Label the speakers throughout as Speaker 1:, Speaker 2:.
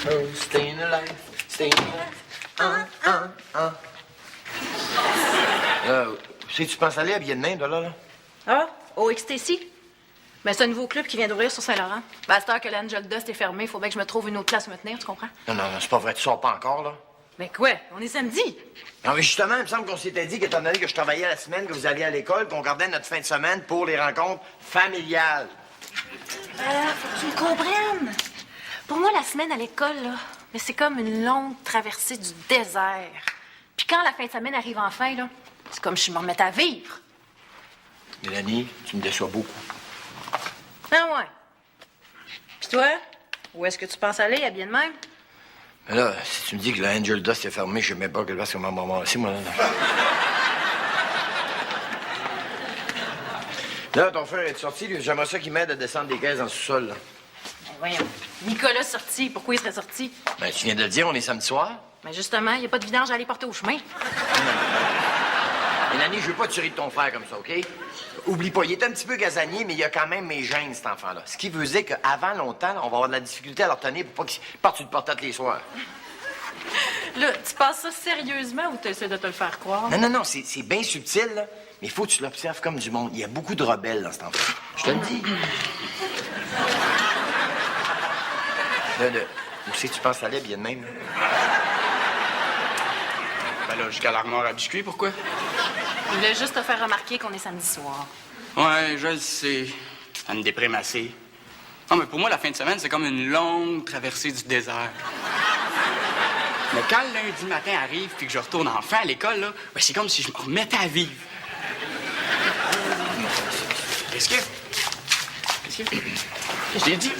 Speaker 1: Oh, staying alive, staying alive. Où c'est que tu penses aller habillé de même, toi, là?
Speaker 2: Ah, au XTC? Ben, c'est un nouveau club qui vient d'ouvrir sur Saint-Laurent. Ben, à cette heure que l'Angel Dust est fermé, il faut bien que je me trouve une autre place à me tenir, tu comprends?
Speaker 1: Non, c'est pas vrai, tu sors pas encore, là.
Speaker 2: Ben quoi? On est samedi.
Speaker 1: Non, mais justement, il me semble qu'on s'était dit qu'étant donné que je travaillais la semaine, que vous alliez à l'école, qu'on gardait notre fin de semaine pour les rencontres familiales.
Speaker 2: Faut que tu me comprennes. Pour moi, la semaine à l'école, là, mais c'est comme une longue traversée du désert. Puis quand la fin de semaine arrive enfin, là, c'est comme si je me remettais à vivre.
Speaker 1: Mélanie, tu me déçois beaucoup.
Speaker 2: Ah ouais. Puis toi, où est-ce que tu penses aller, habillé de même?
Speaker 1: Mais là, si tu me dis que l'Angel Dust est fermé, je sais même pas que le basque m'a c'est moi, là. Là, ton frère est sorti, lui. J'aimerais ça qu'il m'aide à descendre des caisses dans le sous-sol, là.
Speaker 2: Ben voyons. Nicolas sorti. Pourquoi il serait sorti?
Speaker 1: Ben, tu viens de le dire, on est samedi soir.
Speaker 2: Ben justement, il n'y a pas de vidange à aller porter au chemin.
Speaker 1: Mélanie, je veux pas tuer de ton frère comme ça, OK? Oublie pas, il est un petit peu casanier, mais il a quand même mes gènes, cet enfant-là. Ce qui veut dire qu'avant longtemps, là, on va avoir de la difficulté à le retenir pour pas qu'il parte sur le portable les soirs.
Speaker 2: Là, tu penses ça sérieusement ou tu essaies de te le faire croire?
Speaker 1: Non, c'est bien subtil, là. Mais il faut que tu l'observes comme du monde. Il y a beaucoup de rebelles dans cet enfant. Je te le dis. Là, où c'est que tu penses aller bien de même, là?
Speaker 3: Ben là, jusqu'à l'armoire à biscuits, pourquoi?
Speaker 2: Je voulais juste te faire remarquer qu'on est samedi soir.
Speaker 3: Ouais, je le sais. Ça me déprime assez. Non, mais pour moi, la fin de semaine, c'est comme une longue traversée du désert. Mais quand le lundi matin arrive puis que je retourne enfin à l'école, là, ben c'est comme si je me remettais à vivre. Qu'est-ce qu'il y a? Qu'est-ce qu'il y a? Qu'est-ce que j'ai dit?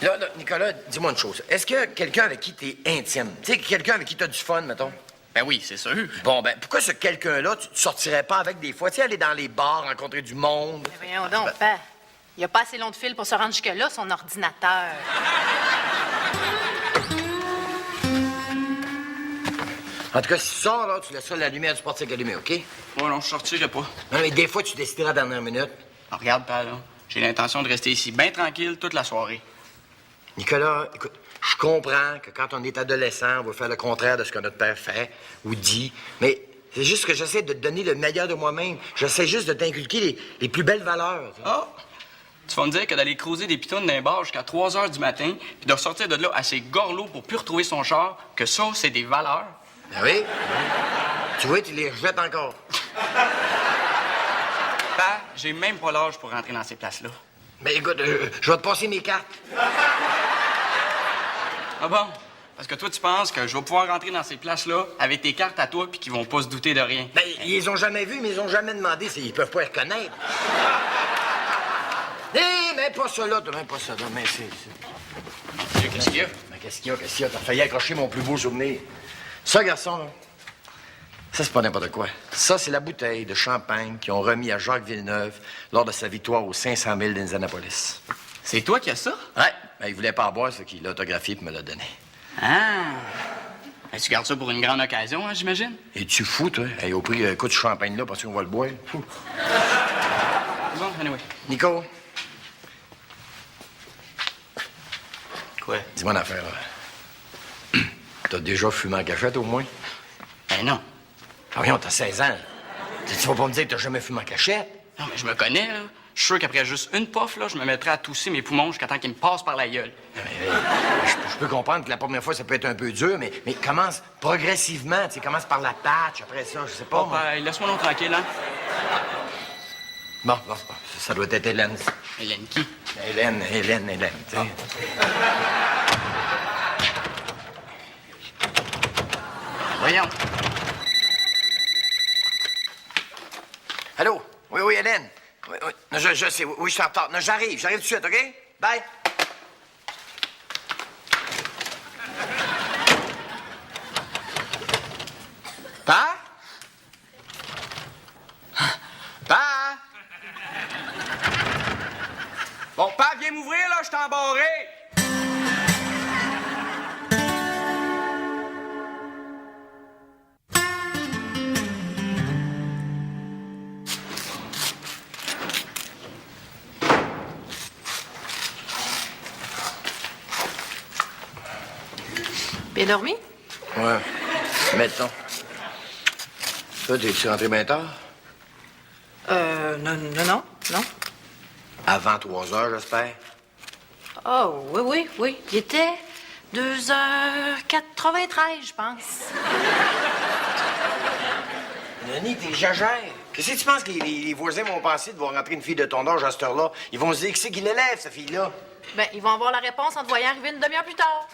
Speaker 1: Là, Nicolas, dis-moi une chose. Est-ce qu'il y a quelqu'un avec qui t'es intime? Tu sais, quelqu'un avec qui t'as du fun, mettons?
Speaker 3: Ben oui, c'est sûr.
Speaker 1: Bon, ben, pourquoi ce quelqu'un-là, tu sortirais pas avec des fois? Tu sais, aller dans les bars, rencontrer du monde?
Speaker 2: Mais voyons donc, père. Il n'y a pas assez long de fil pour se rendre jusque-là, son ordinateur.
Speaker 1: En tout cas, si tu sors, là, tu laisseras la lumière du portique allumée, OK?
Speaker 3: Ouais, non, je sortirai pas.
Speaker 1: Non, mais des fois, tu décideras à la dernière minute.
Speaker 3: Alors, regarde, père, là. J'ai l'intention de rester ici bien tranquille toute la soirée.
Speaker 1: Nicolas, écoute, je comprends que quand on est adolescent, on va faire le contraire de ce que notre père fait ou dit, mais c'est juste que j'essaie de te donner le meilleur de moi-même. J'essaie juste de t'inculquer les plus belles valeurs. Tu sais.
Speaker 3: Ah! Tu vas me dire que d'aller creuser des pitounes d'un bar jusqu'à 3 heures du matin, puis de ressortir de là assez gorlot pour plus retrouver son char, que ça, c'est des valeurs?
Speaker 1: Ah oui? Tu vois, tu les rejettes encore.
Speaker 3: Père, j'ai même pas l'âge pour rentrer dans ces places-là.
Speaker 1: Ben écoute, je vais te passer mes cartes.
Speaker 3: Ah bon? Parce que toi, tu penses que je vais pouvoir rentrer dans ces places-là avec tes cartes à toi puis qu'ils vont pas se douter de rien.
Speaker 1: Ben, ils les ont jamais vus, mais ils ont jamais demandé s'ils peuvent pas les reconnaître. Mais pas ça là, même pas ça là, mais c'est...
Speaker 3: Qu'est-ce qu'il y a?
Speaker 1: Mais qu'est-ce qu'il y a? T'as failli accrocher mon plus beau souvenir. Ça, garçon, là, ça, c'est pas n'importe quoi. Ça, c'est la bouteille de champagne qu'ils ont remis à Jacques Villeneuve lors de sa victoire aux 500 000 d'Indianapolis.
Speaker 3: C'est toi qui as ça?
Speaker 1: Ouais, ben, il voulait pas en boire, ce qu'il l'a autographié et me l'a donné.
Speaker 3: Ah! Ben, tu gardes ça pour une grande occasion, hein, j'imagine?
Speaker 1: Es-tu fou, toi? Hey, au prix, écoute, ce champagne-là, parce qu'on va le boire. Fou.
Speaker 3: Bon, anyway.
Speaker 1: Nico,
Speaker 3: Quoi?
Speaker 1: dis-moi une affaire, là. T'as déjà fumé en cachette, au moins?
Speaker 3: Ben non.
Speaker 1: Ah voyons, t'as 16 ans. Tu vas pas me dire que t'as jamais fumé en cachette?
Speaker 3: Non, mais je me connais, là. Je suis sûr qu'après juste une puff, là, je me mettrais à tousser mes poumons jusqu'à temps qu'ils me passent par la gueule.
Speaker 1: Je peux comprendre que la première fois, ça peut être un peu dur, mais commence progressivement. Tu sais, commence par la patch, après ça, je sais pas.
Speaker 3: Oh, ben, laisse-moi donc tranquille, hein.
Speaker 1: Bon, ça doit être Hélène.
Speaker 3: Hélène qui?
Speaker 1: Hélène, tu sais.
Speaker 3: Voyons.
Speaker 1: Allô? Oui, Hélène. Oui. Non, je sais, oui, je suis en retard. Non, j'arrive tout de suite, OK? Bye. Pa? Pa?
Speaker 3: Bon, père, viens m'ouvrir, là, je t'ai embarré.
Speaker 2: Bien dormi?
Speaker 1: Ouais. Mettons. Toi, t'es-tu rentré bien tard?
Speaker 2: Non.
Speaker 1: Avant 3 heures, j'espère.
Speaker 2: Oh, oui. Il était 2h93, je pense.
Speaker 1: Denis, t'es jagère. Qu'est-ce que tu penses que les voisins vont penser de voir rentrer une fille de ton âge à cette heure-là? Ils vont se dire que c'est qui l'élève, cette fille-là.
Speaker 2: Ben, ils vont avoir la réponse en te voyant arriver une demi-heure plus tard.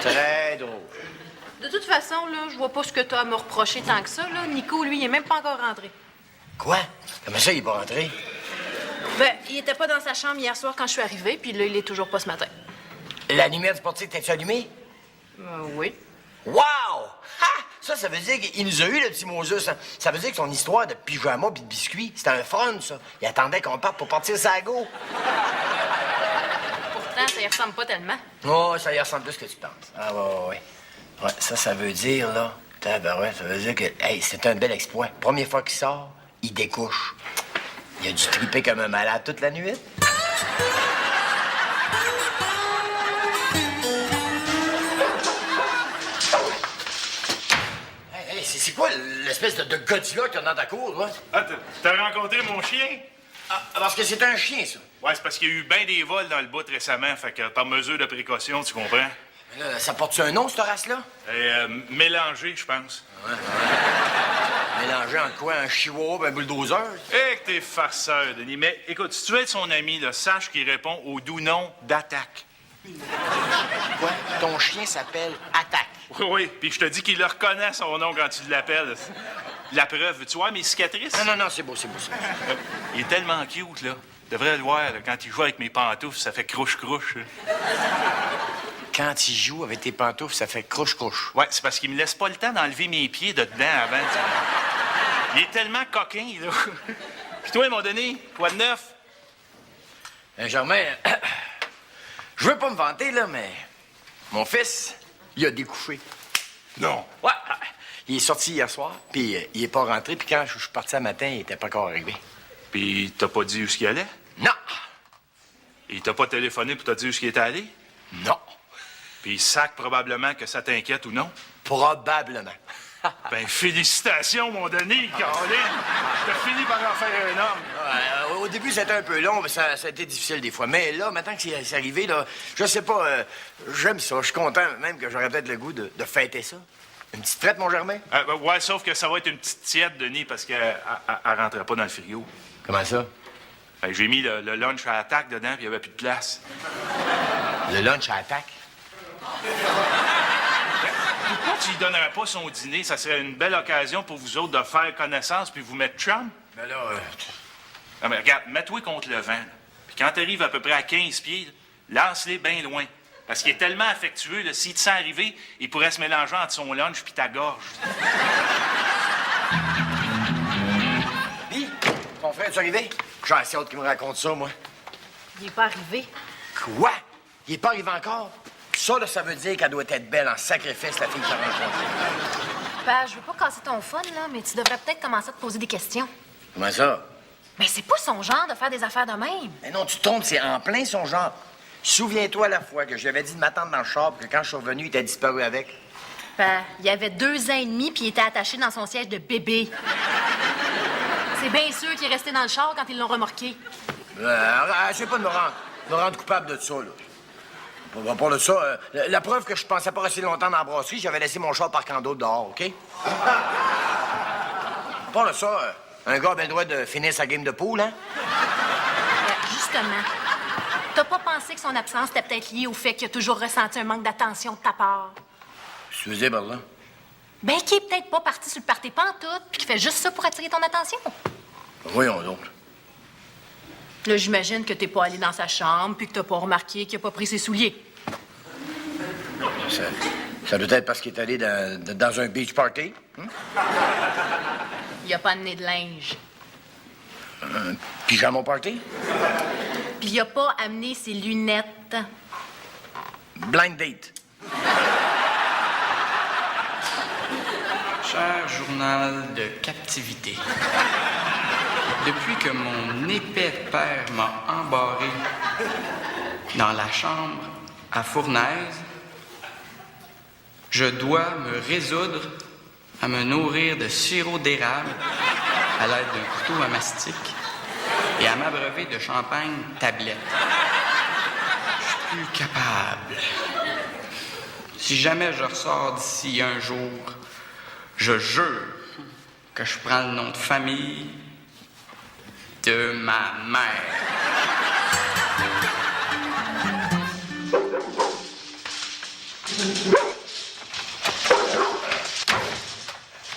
Speaker 1: Très drôle.
Speaker 2: De toute façon, là, je vois pas ce que t'as à me reprocher tant que ça, là. Nico, lui, il est même pas encore rentré.
Speaker 1: Quoi? Comment ça, il est pas rentré?
Speaker 2: Ben, il était pas dans sa chambre hier soir quand je suis arrivée, puis là, il est toujours pas ce matin.
Speaker 1: La lumière du portique, t'es-tu allumée?
Speaker 2: Oui.
Speaker 1: Wow! Ha! Ça veut dire qu'il nous a eu, le petit Moses. Hein? Ça veut dire que son histoire de pyjama puis de biscuits, c'était un fun, ça. Il attendait qu'on parte pour partir sa go.
Speaker 2: Pourtant, ça y ressemble pas tellement.
Speaker 1: Oh, ça y ressemble plus que tu penses. Ah, ouais. Ouais, ça veut dire, là, tabarouette, ça veut dire que, hey, c'est un bel exploit. Première fois qu'il sort, il découche. Il a dû triper comme un malade toute la nuit. Hey, c'est quoi l'espèce de Godzilla que t'as dans ta cour, là?
Speaker 4: Ah, t'as rencontré mon chien?
Speaker 1: Ah, parce que c'est un chien, ça.
Speaker 4: Ouais, c'est parce qu'il y a eu bien des vols dans le bout récemment, fait que par mesure de précaution, tu comprends?
Speaker 1: Mais là, ça porte-tu un nom, cette race-là?
Speaker 4: Mélangé, je pense.
Speaker 1: Mélangé en quoi? Un chihuahua, un bulldozer?
Speaker 4: Eh, que t'es farceur, Denis. Mais écoute, si tu veux être son ami, là, sache qu'il répond au doux nom d'attaque.
Speaker 1: Quoi? Ton chien s'appelle Attaque.
Speaker 4: Oui, puis je te dis qu'il le reconnaît son nom quand tu l'appelles. La preuve, tu vois mes cicatrices?
Speaker 1: Non, c'est beau, ça.
Speaker 4: Il est tellement cute, là. Tu devrais le voir, là, quand il joue avec mes pantoufles, ça fait crouche-crouche.
Speaker 1: Quand il joue avec tes pantoufles, ça fait crouche-crouche.
Speaker 4: Ouais, c'est parce qu'il me laisse pas le temps d'enlever mes pieds de dedans avant. Il est tellement coquin, là. Puis toi, mon Denis, quoi de neuf?
Speaker 1: Germain, je veux pas me vanter, là, mais mon fils, il a découché.
Speaker 4: Non.
Speaker 1: Ouais, il est sorti hier soir, puis il est pas rentré, puis quand je suis parti ce matin, il était pas encore arrivé.
Speaker 4: Puis t'as pas dit où ce qu'il allait?
Speaker 1: Non!
Speaker 4: Il t'a pas téléphoné pour te dire où ce qu'il était allé?
Speaker 1: Non.
Speaker 4: Puis il sac probablement que ça t'inquiète ou non?
Speaker 1: Probablement.
Speaker 4: Ben, félicitations, mon Denis, Caroline! T'as fini par en faire un homme.
Speaker 1: Au début, c'était un peu long, mais ça a été difficile des fois. Mais là, maintenant que c'est arrivé, là, je sais pas, j'aime ça. Je suis content même que j'aurais peut-être le goût de fêter ça. Une petite traite, mon Germain?
Speaker 4: Ouais, sauf que ça va être une petite tiède, Denis, parce qu'elle rentrait pas dans le frigo.
Speaker 1: Comment ça?
Speaker 4: Ben, j'ai mis le lunch à attaque dedans, puis il y avait plus de place.
Speaker 1: Le lunch à Attaque?
Speaker 4: Pourquoi tu lui donnerais pas son dîner? Ça serait une belle occasion pour vous autres de faire connaissance puis vous mettre chum.
Speaker 1: Ben là,
Speaker 4: Ah, mais regarde, mets-toi contre le vent. Là. Puis quand t'arrives à peu près à 15 pieds, là, lance-les bien loin. Parce qu'il est tellement affectueux, là, s'il te sent arriver, il pourrait se mélanger entre son lunch puis ta gorge.
Speaker 1: Puis, ton frère, es-tu arrivé? J'ai assez hâte qu'il me raconte ça, moi.
Speaker 2: Il est pas arrivé.
Speaker 1: Quoi? Il est pas arrivé encore? Ça, là, ça veut dire qu'elle doit être belle en sacrifice, la fille que t'as rencontrée.
Speaker 2: Ben, je veux pas casser ton fun, là, mais tu devrais peut-être commencer à te poser des questions.
Speaker 1: Comment ça?
Speaker 2: Ben, c'est pas son genre de faire des affaires de même.
Speaker 1: Mais non, tu tombes, c'est en plein son genre. Souviens-toi la fois que j'avais dit de m'attendre dans le char, puis que quand je suis revenu, il était disparu avec.
Speaker 2: Ben, il avait 2 ans et demi, puis il était attaché dans son siège de bébé. C'est bien sûr qu'il est resté dans le char quand ils l'ont remorqué.
Speaker 1: Essaye pas de me rendre coupable de ça, là. À part de ça, la preuve que je pensais pas rester longtemps dans la brasserie, j'avais laissé mon char parqué en d'autres dehors, OK? À part de ça, un gars a bien le droit de finir sa game de poule, hein?
Speaker 2: Ben, justement, t'as pas pensé que son absence était peut-être liée au fait qu'il a toujours ressenti un manque d'attention de ta part?
Speaker 1: Qu'est-ce que tu veux dire par là?
Speaker 2: Ben, qu'il est peut-être pas parti sur le party pantoute, puis qu'il fait juste ça pour attirer ton attention.
Speaker 1: Voyons donc.
Speaker 2: Là, j'imagine que t'es pas allé dans sa chambre, puis que t'as pas remarqué qu'il a pas pris ses souliers.
Speaker 1: Ça doit être parce qu'il est allé dans un beach party. Hein?
Speaker 2: Il a pas amené de linge.
Speaker 1: Un pyjama party?
Speaker 2: Puis il a pas amené ses lunettes.
Speaker 1: Blind date.
Speaker 3: Cher journal de captivité. Depuis que mon épais père m'a embarré, dans la chambre à fournaise, je dois me résoudre à me nourrir de sirop d'érable à l'aide d'un couteau à mastic et à m'abreuver de champagne tablette. Je suis plus capable. Si jamais je ressors d'ici un jour, je jure que je prends le nom de famille de ma mère.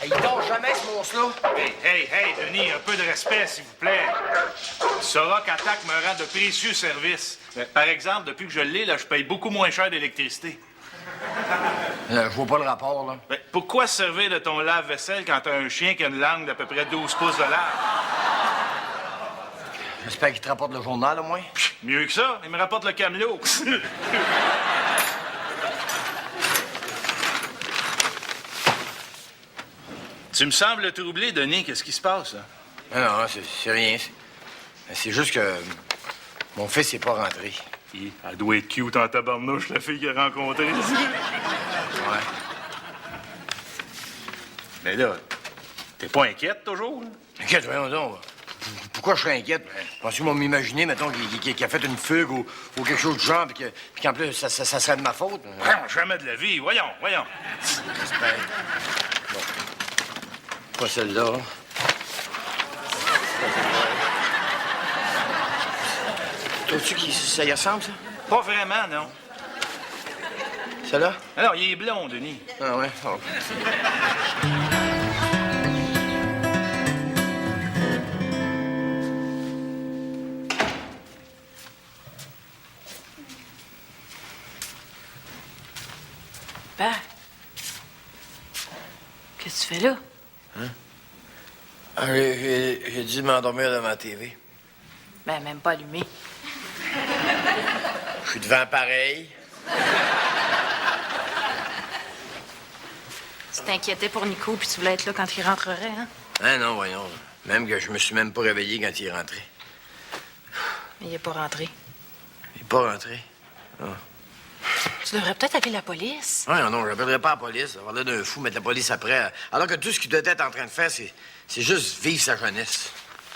Speaker 1: Il dort jamais, ce monstre-là.
Speaker 4: Hey, Denis, un peu de respect, s'il vous plaît. Tu sauras qu'Attaque me rend de précieux services. Par exemple, depuis que je l'ai, là, je paye beaucoup moins cher d'électricité.
Speaker 1: Je vois pas le rapport, là.
Speaker 4: Ben, pourquoi se servir de ton lave-vaisselle quand t'as un chien qui a une langue d'à peu près 12 pouces de large?
Speaker 1: J'espère qu'il te rapporte le journal, au moins.
Speaker 4: Mieux que ça, il me rapporte le camelot. Tu me sembles troublé, Denis. Qu'est-ce qui se passe, là?
Speaker 1: Non, c'est rien. C'est juste que mon fils n'est pas rentré.
Speaker 4: Elle doit être cute en tabarnouche, la fille qu'il a rencontrée.
Speaker 1: Ouais.
Speaker 4: Mais là, t'es pas inquiète toujours, là?
Speaker 1: Inquiète, voyons donc. Pourquoi je serais inquiète? Pensez-vous m'ont imaginé, mettons, qu'il a fait une fugue ou quelque chose du genre, puis qu'en plus, ça serait de ma faute?
Speaker 4: Non, jamais de la vie. Voyons.
Speaker 1: J'espère. Bon. Pas celle-là. Trouves-tu que ça y ressemble, ça?
Speaker 4: Pas vraiment, non.
Speaker 1: Celle-là?
Speaker 4: Alors, il est blond, Denis.
Speaker 1: Ah ouais? Oh.
Speaker 2: Père, qu'est-ce que tu fais là?
Speaker 1: Ah, j'ai dû m'endormir devant la TV.
Speaker 2: Ben, même pas allumé.
Speaker 1: Je suis devant pareil.
Speaker 2: Tu t'inquiétais pour Nico, puis tu voulais être là quand il rentrerait, hein?
Speaker 1: Ah non, voyons. Même que je me suis même pas réveillé quand il est rentré.
Speaker 2: Mais il est pas rentré.
Speaker 1: Il est pas rentré.
Speaker 2: Tu devrais peut-être appeler la police.
Speaker 1: Ouais, non, je n'appellerai pas la police. Avoir l'air d'un fou, mettre la police après. Alors que tout ce qu'il doit être en train de faire, c'est juste vivre sa jeunesse.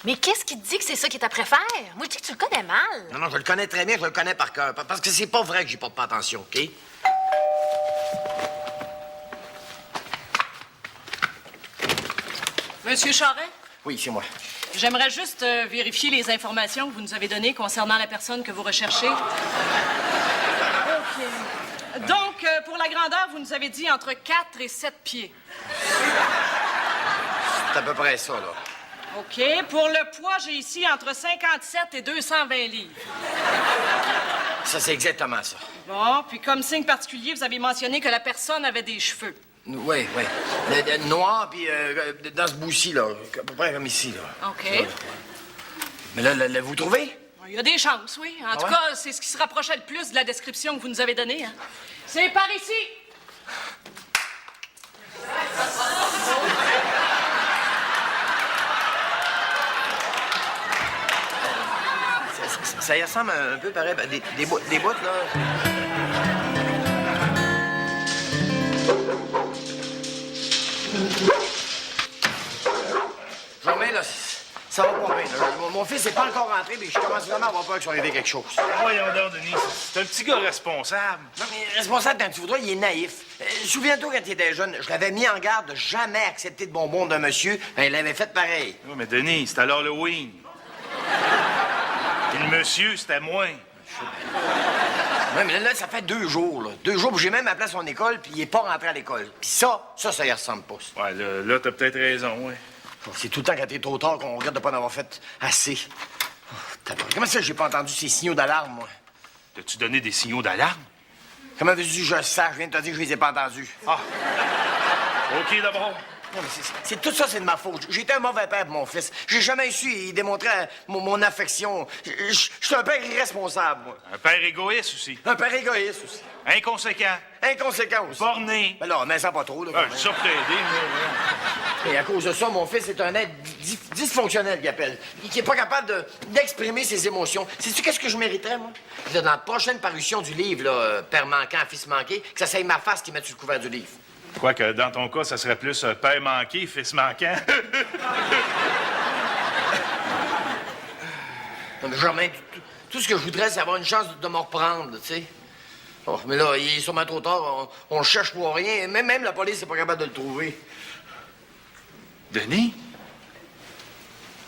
Speaker 2: Mais qu'est-ce qui te dit que c'est ça qui est ta préfère? Moi, je dis que tu le connais mal.
Speaker 1: Non, je le connais très bien, je le connais par cœur. Parce que c'est pas vrai que j'y porte pas attention, OK?
Speaker 5: Monsieur Charret,
Speaker 1: Oui, c'est moi.
Speaker 5: j'aimerais juste vérifier les informations que vous nous avez données concernant la personne que vous recherchez. OK. Donc, pour la grandeur, vous nous avez dit entre 4 et 7 pieds.
Speaker 1: C'est à peu près ça, là.
Speaker 5: OK. Pour le poids, j'ai ici entre 57 et 220 livres.
Speaker 1: Ça, c'est exactement ça.
Speaker 5: Bon, puis comme signe particulier, vous avez mentionné que la personne avait des cheveux.
Speaker 1: Oui. Le noir, puis dans ce bout-ci, là. À peu près comme ici, là.
Speaker 5: OK.
Speaker 1: Ça, là. Mais là, vous trouvez?
Speaker 5: Il y a des chances, oui. En tout
Speaker 1: ouais?
Speaker 5: cas, c'est ce qui se rapprochait le plus de la description que vous nous avez donnée. Hein. C'est par ici.
Speaker 1: Ça y ressemble un peu pareil. Des bouts, là. Germain, là, ça va pas bien. Là. Mon fils n'est pas encore rentré, mais je commence vraiment à avoir peur qu'il soit arrivé quelque chose.
Speaker 4: Voyons donc, Denis. C'est un petit gars responsable.
Speaker 1: Non, mais responsable, quand tu voudras, il est naïf. Souviens-toi, quand il était jeune, je l'avais mis en garde de jamais accepter de bonbons d'un monsieur. Il l'avait fait pareil.
Speaker 4: Oui, mais Denis, c'est à l'Halloween. Et le monsieur, c'était moi.
Speaker 1: Oui, mais là, ça fait 2 jours, là. 2 jours, j'ai même appelé à son école, puis il est pas rentré à l'école. Puis ça y ressemble pas. Ça.
Speaker 4: Ouais, là t'as peut-être raison, oui.
Speaker 1: C'est tout le temps quand t'es trop tard qu'on regrette de pas en avoir fait assez. Comment ça, j'ai pas entendu ces signaux d'alarme, moi?
Speaker 4: T'as-tu donné des signaux d'alarme?
Speaker 1: Comment veux-tu que je le sache? Je viens de te dire que je les ai pas entendus.
Speaker 4: Ah. OK, d'abord.
Speaker 1: Non, mais c'est tout ça, c'est de ma faute. J'étais un mauvais père pour mon fils. J'ai jamais su y démontrer mon affection. Je suis un père irresponsable, moi.
Speaker 4: Un père égoïste aussi.
Speaker 1: Un père égoïste aussi.
Speaker 4: Inconséquent.
Speaker 1: Inconséquent aussi.
Speaker 4: Borné.
Speaker 1: Ben là, mais ça pas trop, là.
Speaker 4: Ah, je suis ça pour t'aider, moi.
Speaker 1: Et à cause de ça, mon fils est un être dysfonctionnel, qu'il appelle. Qui est pas capable d'exprimer ses émotions. Sais-tu qu'est-ce que je mériterais, moi? Que dans la prochaine parution du livre, là, Père manquant, fils manqué, que ça soit ma face qui mette sur le couvert du livre.
Speaker 4: Quoique, dans ton cas, ça serait plus père manqué, fils manquant.
Speaker 1: Non, mais Germain, tout ce que je voudrais, c'est avoir une chance de me reprendre, tu sais. Oh, mais là, il est sûrement trop tard. On le cherche pour rien. Même la police n'est pas capable de le trouver.
Speaker 4: Denis?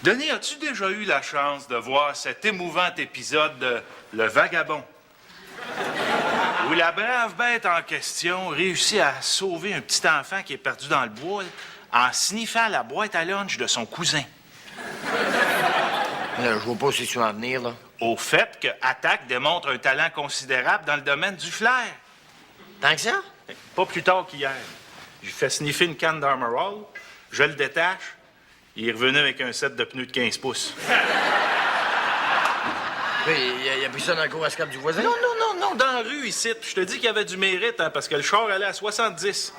Speaker 4: Denis, as-tu déjà eu la chance de voir cet émouvant épisode de Le Vagabond? Où la brave bête en question réussit à sauver un petit enfant qui est perdu dans le bois en sniffant la boîte à lunch de son cousin.
Speaker 1: Là, je vois pas si tu vas en venir, là.
Speaker 4: Au fait que Attaque démontre un talent considérable dans le domaine du flair.
Speaker 1: Tant que ça?
Speaker 4: Pas plus tard qu'hier. J'ai fait sniffer une canne d'Armor All, je le détache, il est revenu avec un set de pneus de 15 pouces.
Speaker 1: Oui, il a pris ça dans le cour à scap du voisin?
Speaker 4: Non, dans la rue, ici. Je te dis qu'il y avait du mérite, hein, parce que le char allait à 70.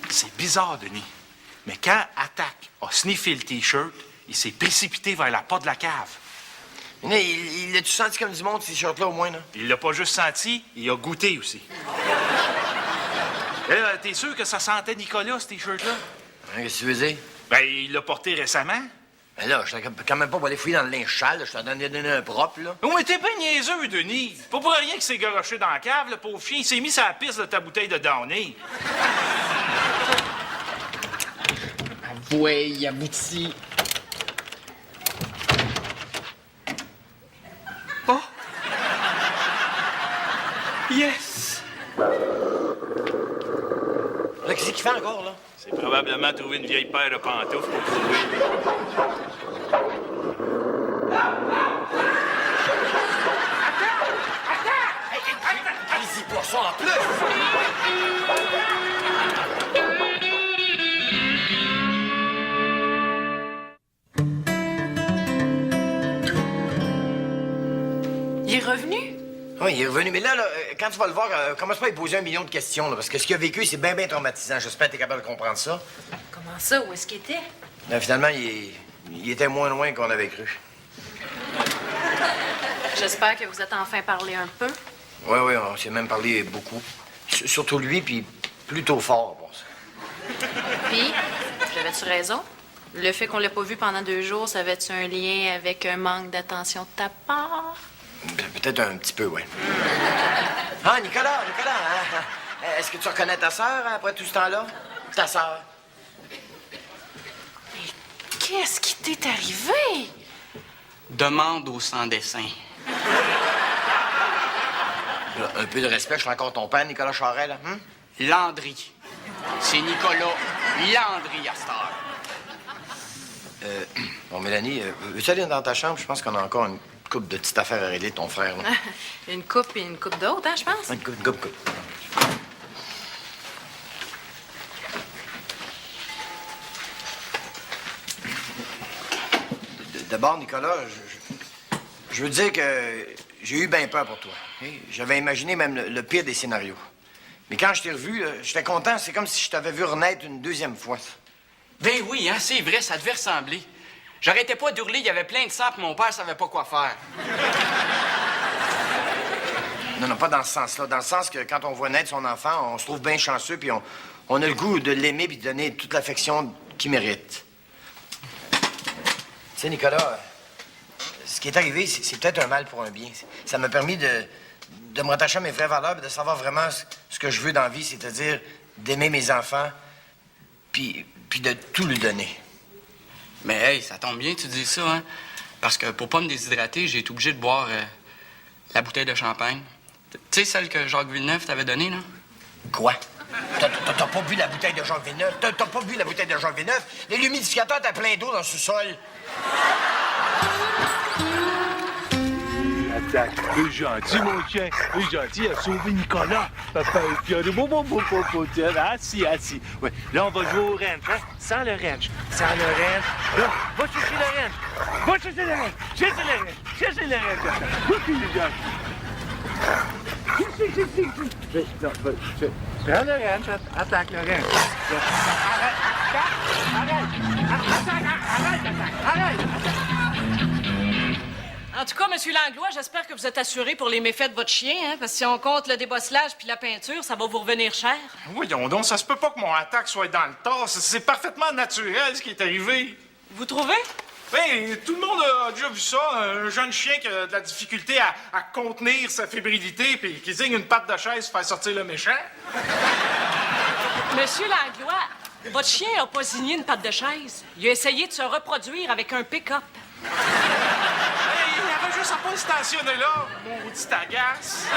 Speaker 4: C'est bizarre, Denis. Mais quand Attaque a sniffé le T-shirt, il s'est précipité vers la porte de la cave.
Speaker 1: Mais là, il a-tu senti comme du monde, ces shirts-là, au moins, là?
Speaker 4: Il l'a pas juste senti, il a goûté aussi. T'es sûr que ça sentait Nicolas, ce T-shirt-là?
Speaker 1: Hein, qu'est-ce que tu veux dire?
Speaker 4: Ben, il l'a porté récemment.
Speaker 1: Ben là, je quand même pas pour aller fouiller dans le linge sale, là. Je t'en donné un propre, là.
Speaker 4: Oh, mais t'es bien niaiseux, Denis. Pas pour rien qu'il s'est garoché dans la cave, le pauvre chien. Il s'est mis sur la piste de ta bouteille de Downy.
Speaker 3: Ouais, abouti. Oh! Yes!
Speaker 1: Là, qu'est-ce qu'il fait encore, là?
Speaker 4: C'est probablement trouver une vieille paire de pantoufles pour trouver.
Speaker 1: Allez-y pour ça, en plus!
Speaker 2: Il est revenu?
Speaker 1: Oui, il est revenu. Mais là, quand tu vas le voir, commence pas à lui poser 1 million de questions, là, parce que ce qu'il a vécu, c'est bien traumatisant. J'espère que t'es capable de comprendre ça.
Speaker 2: Comment ça? Où est-ce qu'il était?
Speaker 1: Là, finalement, il était moins loin qu'on avait cru.
Speaker 2: J'espère que vous êtes enfin parlé un peu.
Speaker 1: Oui, on s'est même parlé beaucoup. Surtout lui, puis plutôt fort, bon ça.
Speaker 2: Puis, j'avais-tu raison? Le fait qu'on l'ait pas vu pendant 2 jours, ça avait-tu un lien avec un manque d'attention de ta part?
Speaker 1: Peut-être un petit peu, oui. Ah, Nicolas, hein? Est-ce que tu reconnais ta sœur après tout ce temps-là? Ta sœur?
Speaker 2: Qu'est-ce qui t'est arrivé?
Speaker 3: Demande au sans-dessin.
Speaker 1: Là, un peu de respect, je suis encore ton père, Nicolas Charest, là. Hein?
Speaker 3: Landry. C'est Nicolas Landry à cette heure.
Speaker 1: Bon, Mélanie, veux-tu aller dans ta chambre? Je pense qu'on a encore une couple de petites affaires à régler, ton frère, là.
Speaker 2: Une coupe et une coupe d'autres, hein, je pense?
Speaker 1: Une coupe. D'abord, Nicolas, je veux dire que j'ai eu bien peur pour toi. Ok? J'avais imaginé même le pire des scénarios. Mais quand je t'ai revu, j'étais content. C'est comme si je t'avais vu renaître une 2e fois.
Speaker 3: Ben oui, hein, c'est vrai, ça devait ressembler. J'arrêtais pas d'hurler, il y avait plein de sang, puis mon père savait pas quoi faire.
Speaker 1: Non, pas dans ce sens-là. Dans le sens que quand on voit naître son enfant, on se trouve bien chanceux, puis on a le goût de l'aimer puis de donner toute l'affection qu'il mérite. Tu sais, Nicolas, ce qui est arrivé, c'est peut-être un mal pour un bien. Ça m'a permis de me rattacher à mes vraies valeurs et de savoir vraiment ce que je veux dans la vie, c'est-à-dire d'aimer mes enfants puis de tout lui donner.
Speaker 3: Mais hey, ça tombe bien que tu dis ça, hein? Parce que pour pas me déshydrater, j'ai été obligé de boire la bouteille de champagne. Tu sais, celle que Jacques Villeneuve t'avait donnée, là?
Speaker 1: Quoi? T'as pas bu la bouteille de Jacques Villeneuve? T'as pas bu la bouteille de Jacques Villeneuve? L'humidificateur, t'as plein d'eau dans le sous-sol.
Speaker 6: Attaque. Gentil, mon chien. Gentil, il a sauvé Nicolas. Papa est fier de bon. Assis. Ouais. Là, on va jouer au ranch, hein? Sans le ranch. Là, va chercher le ranch. Cherchez le ranch. Prends le ranch, attaque le ranch. Arrête!
Speaker 5: En tout cas, Monsieur Langlois, j'espère que vous êtes assuré pour les méfaits de votre chien, hein, parce que si on compte le débosselage puis la peinture, ça va vous revenir cher.
Speaker 4: Voyons donc, ça se peut pas que mon attaque soit dans le tas. C'est parfaitement naturel, ce qui est arrivé.
Speaker 5: Vous trouvez?
Speaker 4: Ben, tout le monde a déjà vu ça. Un jeune chien qui a de la difficulté à contenir sa fébrilité puis qui zigne une patte de chaise pour faire sortir le méchant.
Speaker 5: Monsieur Langlois, votre chien a pas zigné une patte de chaise. Il a essayé de se reproduire avec un pick-up.
Speaker 4: Hey, il avait juste à pas le stationner là, mon maudit agace.